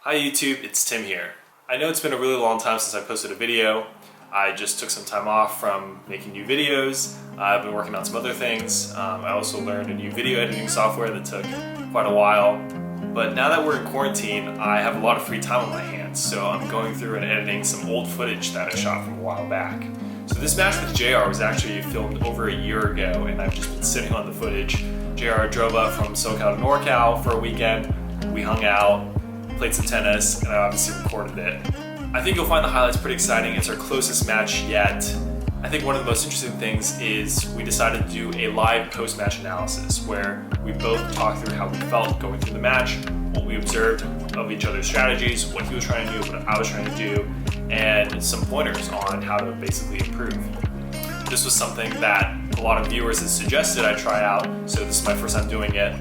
Hi YouTube, it's Tim here. I know it's been a really long time since I posted a video. I just took some time off from making new videos. I've been working on some other things. I also learned a new video editing software that took quite a while. But now that we're in quarantine, I have a lot of free time on my hands, so I'm going through and editing some old footage that I shot from a while back. So this match with JR was actually filmed over a year ago, and I've just been sitting on the footage. JR drove up from SoCal to NorCal for a weekend. We hung out, played some tennis, and I obviously recorded it. I think you'll find the highlights pretty exciting. It's our closest match yet. I think one of the most interesting things is we decided to do a live post-match analysis where we both talked through how we felt going through the match, what we observed of each other's strategies, what he was trying to do, what I was trying to do, and some pointers on how to basically improve. This was something that a lot of viewers had suggested I try out, so this is my first time doing it.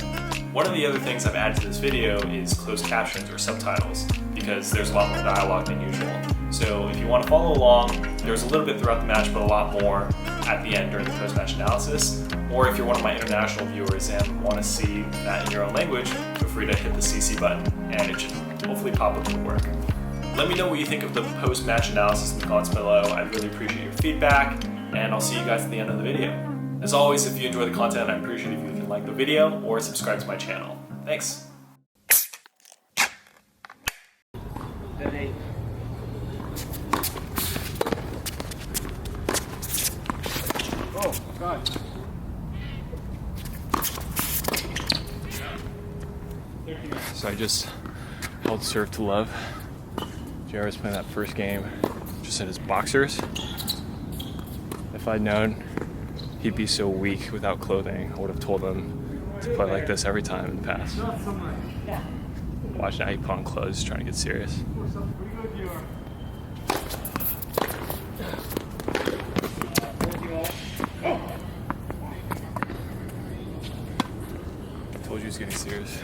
One of the other things I've added to this video is closed captions or subtitles, because there's a lot more dialogue than usual. So if you want to follow along, there's a little bit throughout the match, but a lot more at the end during the post-match analysis. Or if you're one of my international viewers and want to see that in your own language, feel free to hit the CC button, and it should hopefully pop up in the work. Let me know what you think of the post-match analysis in the comments below. I'd really appreciate your feedback, and I'll see you guys at the end of the video. As always, if you enjoy the content, I'd appreciate it if you can like the video or subscribe to my channel. Thanks. Oh, God. So I just held serve to love. JR was playing that first game just in his boxers. If I'd known he'd be so weak without clothing, I would have told him to play like this every time in the past. Watch now, he put on clothes, trying to get serious. I told you he was getting serious.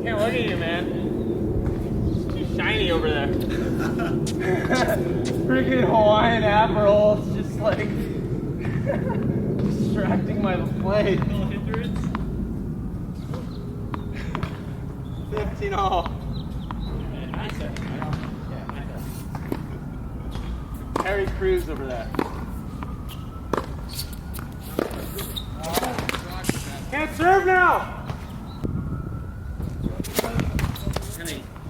Can't look at you, man. Too shiny over there. Freaking Hawaiian Admiral, it's just like distracting my play. 15 all. Harry Crews over there. Can't serve now!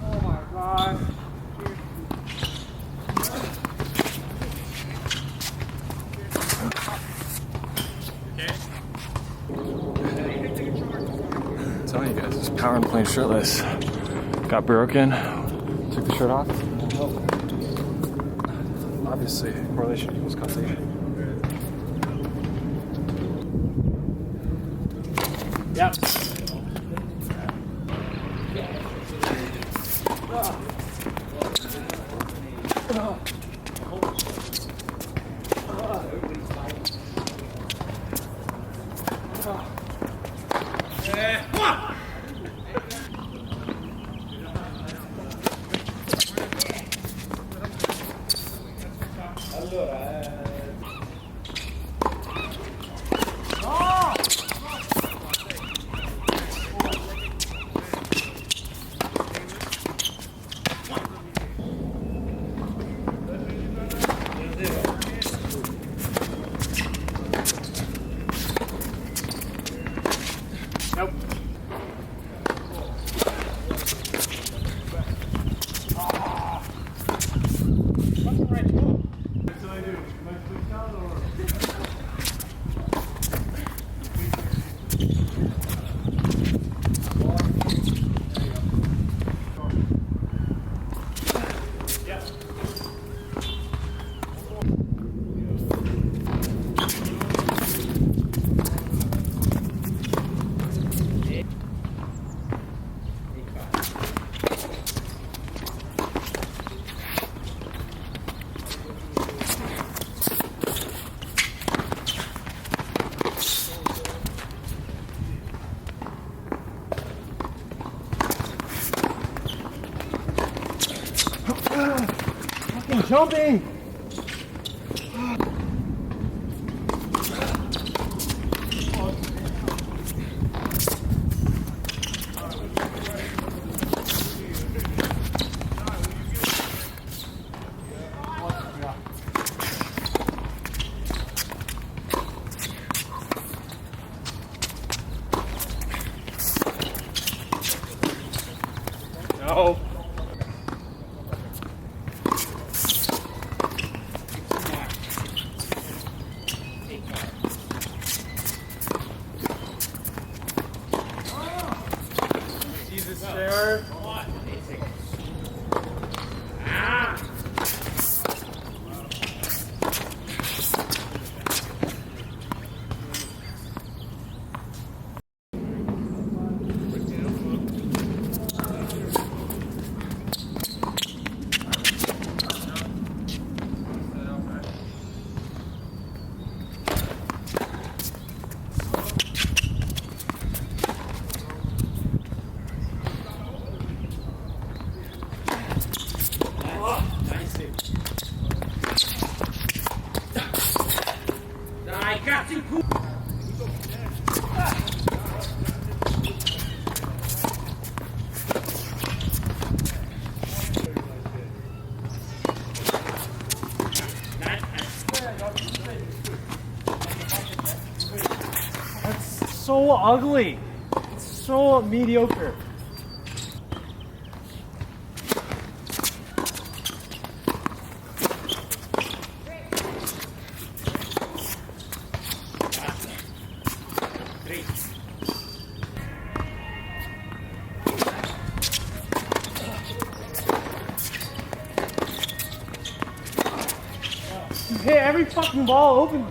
Oh my God. I'm telling you guys, this power and playing shirtless. Got broken, took the shirt off. Obviously, correlation equals causation. Yep. Fucking jumping! No. Jesus, there. That's so ugly. It's so mediocre. You hit every fucking ball open.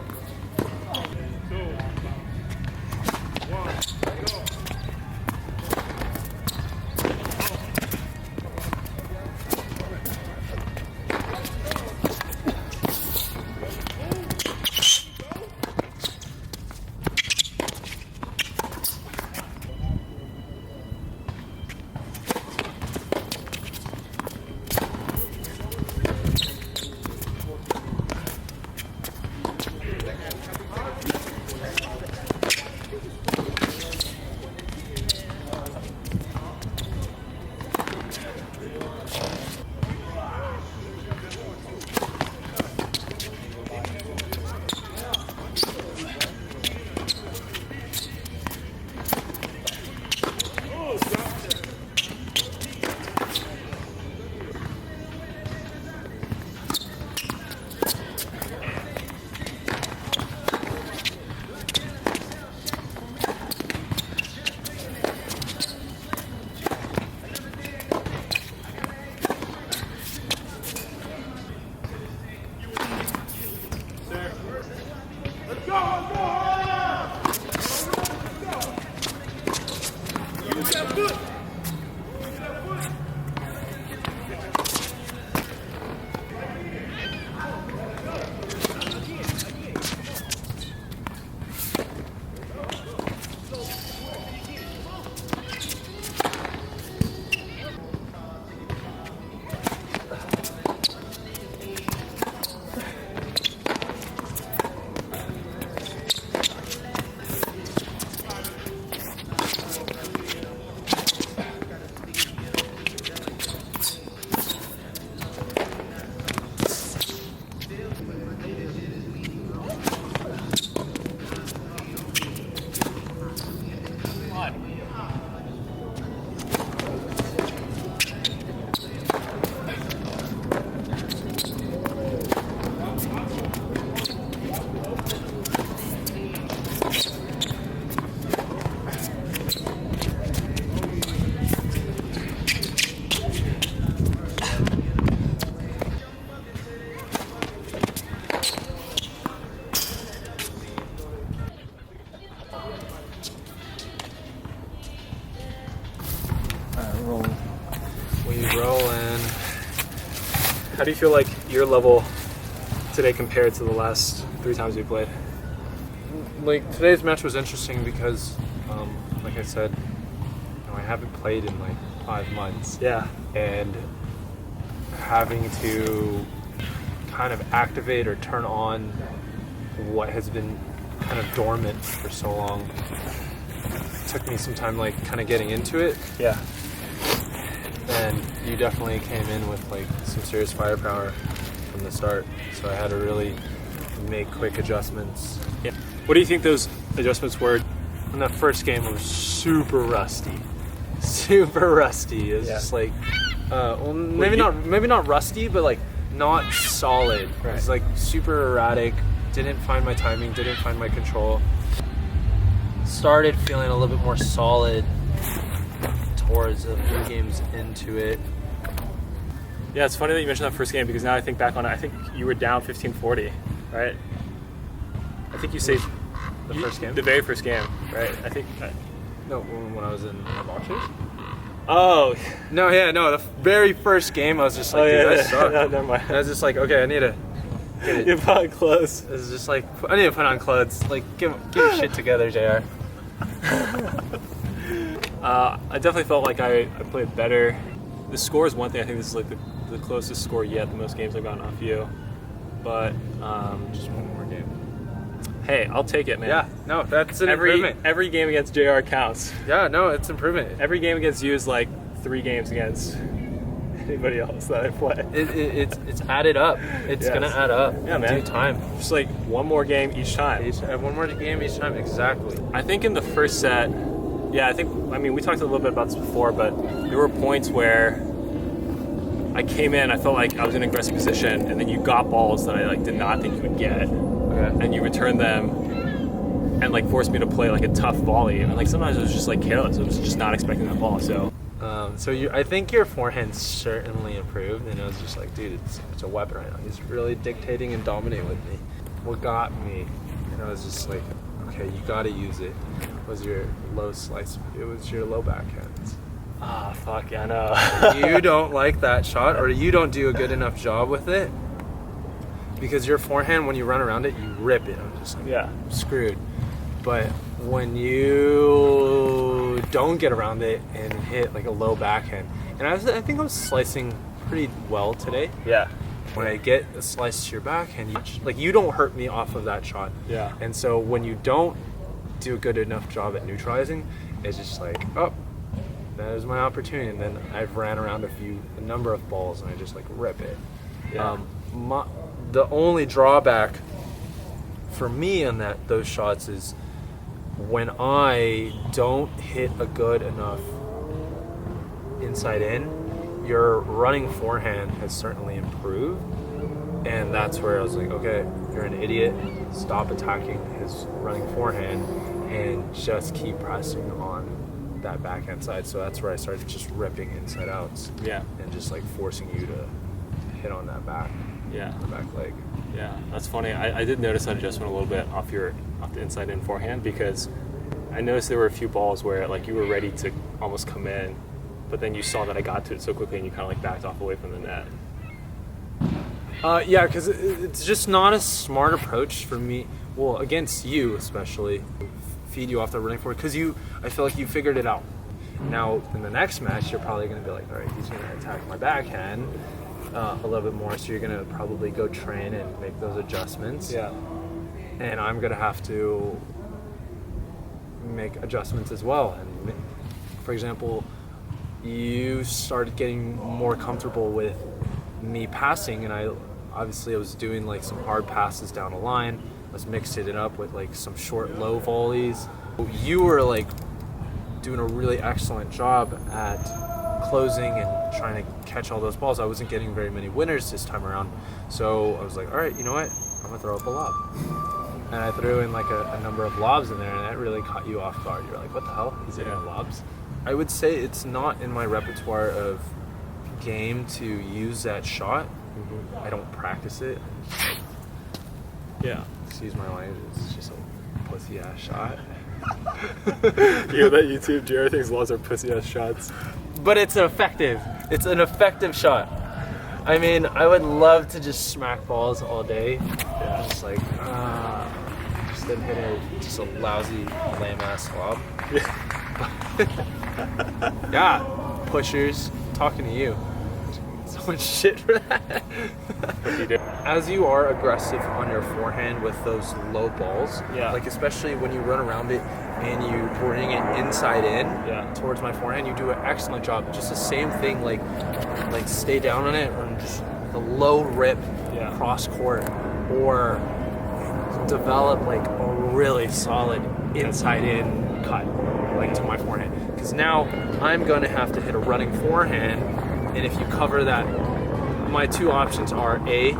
How do you feel like your level today compared to the last 3 times we played? Like today's match was interesting because, like I said, I haven't played in like 5 months. Yeah. And having to kind of activate or turn on what has been kind of dormant for so long took me some time, like kind of getting into it. Yeah. And you definitely came in with like some serious firepower from the start, so I had to really make quick adjustments. Yeah. What do you think those adjustments were? In that first game, I was super rusty. Super rusty. It was just like, well, maybe not rusty, but like not solid. Right. It was like super erratic. Didn't find my timing. Didn't find my control. Started feeling a little bit more solid towards a few games into it. Yeah, it's funny that you mentioned that first game because now I think back on it, I think you were down 15-40, right? I think you saved The first game? the very first game, right? I think. No, when I was in boxers. Oh. No, the very first game, I was just like, dude, that sucked. No, never mind. I was just like, okay, I need to get it. You put on clothes. It was just like, I need to put on clothes. Like, get your shit together, JR. I definitely felt like I played better. The score is one thing. I think this is like the closest score yet, the most games I've gotten off you. But Just one more game. hey, I'll take it, man. Yeah, no, that's an improvement. Every game against JR counts. Yeah, no, it's improvement. Every game against you is like 3 games against anybody else that I play. It's added up. It's Yes. gonna add up. Yeah, man. Due time. Just like one more game each time. One more game each time. Exactly. I think in the first set, I mean, we talked a little bit about this before, but there were points where I came in, I felt like I was in an aggressive position, and then you got balls that I like did not think you would get, Okay. and you returned them, and like forced me to play like a tough volley, and like sometimes it was just like careless. I was just not expecting that ball. So I think your forehand certainly improved, and it was just like, dude, it's a weapon right now. He's really dictating and dominating with me. What got me, and I was just like, okay, you got to use it. Was your low slice? It was your low backhand. ah, fuck yeah, I know. You don't like that shot, or you don't do a good enough job with it, because your forehand, when you run around it, you rip it. I'm just like, Yeah. screwed. But when you don't get around it and hit like a low backhand, and I think I was slicing pretty well today. Yeah. When I get a slice to your backhand, you don't hurt me off of that shot. Yeah. And so when you don't do a good enough job at neutralizing, it's just like, oh, that is my opportunity. And then I've ran around a number of balls, and I just like rip it. Yeah. The only drawback for me on those shots is when I don't hit a good enough inside in, your running forehand has certainly improved. And that's where I was like, okay, you're an idiot. Stop attacking his running forehand and just keep pressing on that backhand side. So that's where I started just ripping inside outs. Yeah. And just like forcing you to hit on that back leg. Yeah, that's funny. I did notice that adjustment a little bit off the inside in forehand, because I noticed there were a few balls where like you were ready to almost come in, but then you saw that I got to it so quickly and you kind of like backed off away from the net. Yeah, because it's just not a smart approach for me. Well, against you especially, feed you off the running forward, because I feel like you figured it out. Now in the next match, you're probably going to be like, all right, he's going to attack my backhand a little bit more, so you're going to probably go train and make those adjustments. Yeah. And I'm going to have to make adjustments as well. And for example, you started getting more comfortable with me passing, and I was doing like some hard passes down the line. I was mixing it up with like some short low volleys. You were like doing a really excellent job at closing and trying to catch all those balls. I wasn't getting very many winners this time around, so I was like, all right, you know what, I'm gonna throw up a lob. And I threw in like a number of lobs in there, and that really caught you off guard. You're like, what the hell, he's hitting lobs? I would say it's not in my repertoire of game to use that shot. I don't practice it. Yeah. Excuse my language, it's just a pussy ass shot. You know that YouTube, Jared thinks lobs are pussy ass shots. But it's effective. It's an effective shot. I mean, I would love to just smack balls all day. Yeah. Just like, just then hit just a lousy, lame ass lob. Yeah, pushers, talking to you. So much shit for that. As you are aggressive on your forehand with those low balls, Yeah. like especially when you run around it and you bring it inside in Yeah. towards my forehand, you do an excellent job. Just the same thing, like stay down on it or just the low rip Yeah. cross court, or develop like a really solid inside in cut like to my forehand, because now I'm going to have to hit a running forehand, and if you cover that, my two options are A,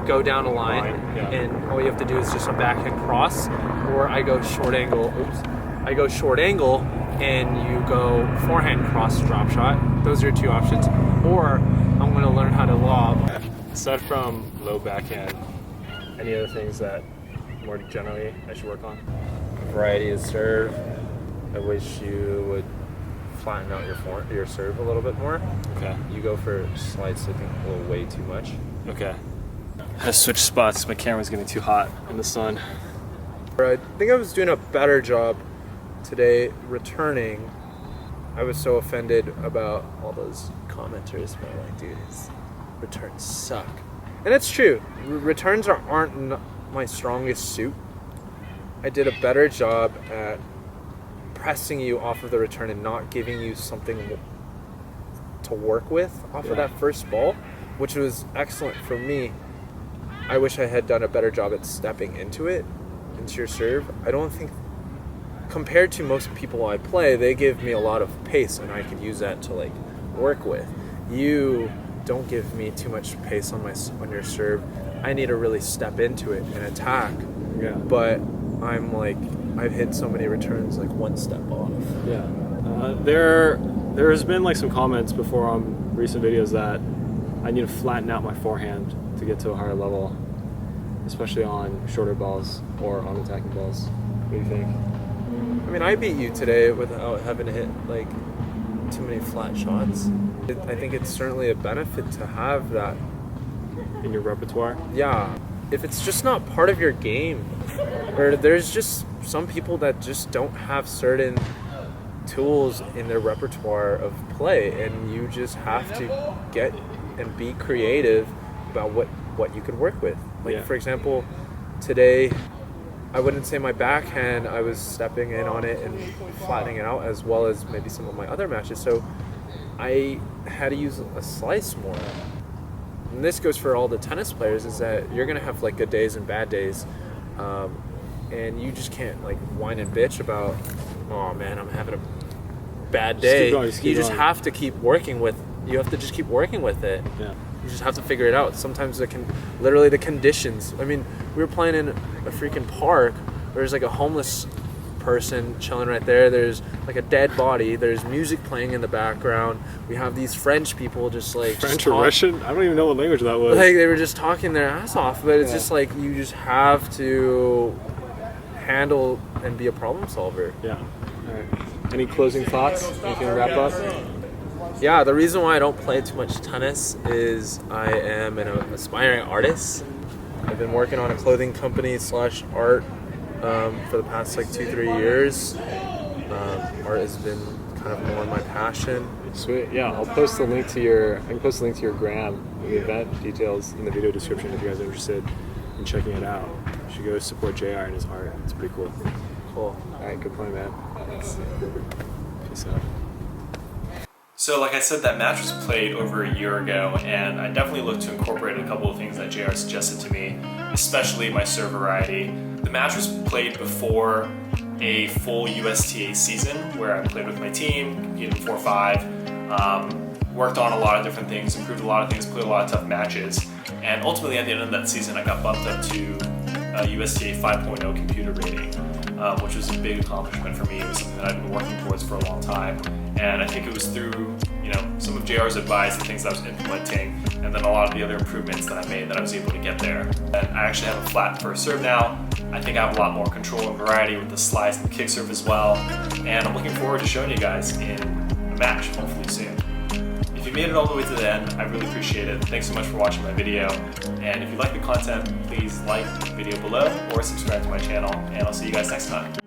go down a line, yeah. and all you have to do is just a backhand cross, or I go short angle. I go short angle and you go forehand cross drop shot. Those are your two options. Or I'm going to learn how to lob. Aside from low backhand, any other things that more generally I should work on? Variety of serve. I wish you would flatten out your serve a little bit more. Okay. You go for slide slipping a little way too much. Okay. I had to switch spots. My camera's getting too hot in the sun. I think I was doing a better job today returning. I was so offended about all those commenters, but like, dude, his returns suck. And it's true. Returns aren't my strongest suit. I did a better job at pressing you off of the return and not giving you something to work with off of that first ball, which was excellent for me. I wish I had done a better job at stepping into your serve. I don't think, compared to most people I play, they give me a lot of pace and I could use that to like work with. You don't give me too much pace on your serve. I need to really step into it and attack. Yeah. But I'm like, I've hit so many returns like one step off. Yeah. There has been like some comments before on recent videos that I need to flatten out my forehand to get to a higher level, especially on shorter balls or on attacking balls. What do you think? I mean, I beat you today without having to hit like too many flat shots. I think it's certainly a benefit to have that In your repertoire? Yeah, if it's just not part of your game, or there's just some people that just don't have certain tools in their repertoire of play, and you just have to get and be creative about what you could work with. Like, for example, today, I wouldn't say my backhand, I was stepping in on it and flattening it out as well as maybe some of my other matches, so I had to use a slice more. And this goes for all the tennis players, is that you're going to have like good days and bad days, and you just can't like whine and bitch about, oh man, I'm having a bad day. You just have to keep working with, you have to just keep working with it. Yeah. You just have to figure it out. Sometimes literally the conditions. I mean, we were playing in a freaking park. There's like a homeless person chilling right there. There's like a dead body. There's music playing in the background. We have these French people just like French or Russian? I don't even know what language that was. Like they were just talking their ass off. But it's just like you just have to handle and be a problem solver. Yeah. All right. Any closing thoughts? Anything to wrap up? Yeah, the reason why I don't play too much tennis is I am an aspiring artist. I've been working on a clothing company / art for the past like 2-3 years. Art has been kind of more my passion. Sweet. Yeah, I can post the link to your gram and the event details in the video description if you guys are interested in checking it out. You should go support JR and his art. It's pretty cool. Cool. All right, good point, man. Thanks. Peace out. So like I said, that match was played over a year ago, and I definitely looked to incorporate a couple of things that JR suggested to me, especially my serve variety. The match was played before a full USTA season where I played with my team, competed in 4.5, worked on a lot of different things, improved a lot of things, played a lot of tough matches, and ultimately at the end of that season I got bumped up to USTA 5.0 computer rating, which was a big accomplishment for me. It was something that I've been working towards for a long time, and I think it was through some of JR's advice, the things that I was implementing, and then a lot of the other improvements that I made that I was able to get there. And I actually have a flat first serve now. I think I have a lot more control and variety with the slice and the kick serve as well, and I'm looking forward to showing you guys in a match hopefully soon. If you made it all the way to the end, I really appreciate it. Thanks so much for watching my video. And if you like the content, please like the video below or subscribe to my channel, and I'll see you guys next time.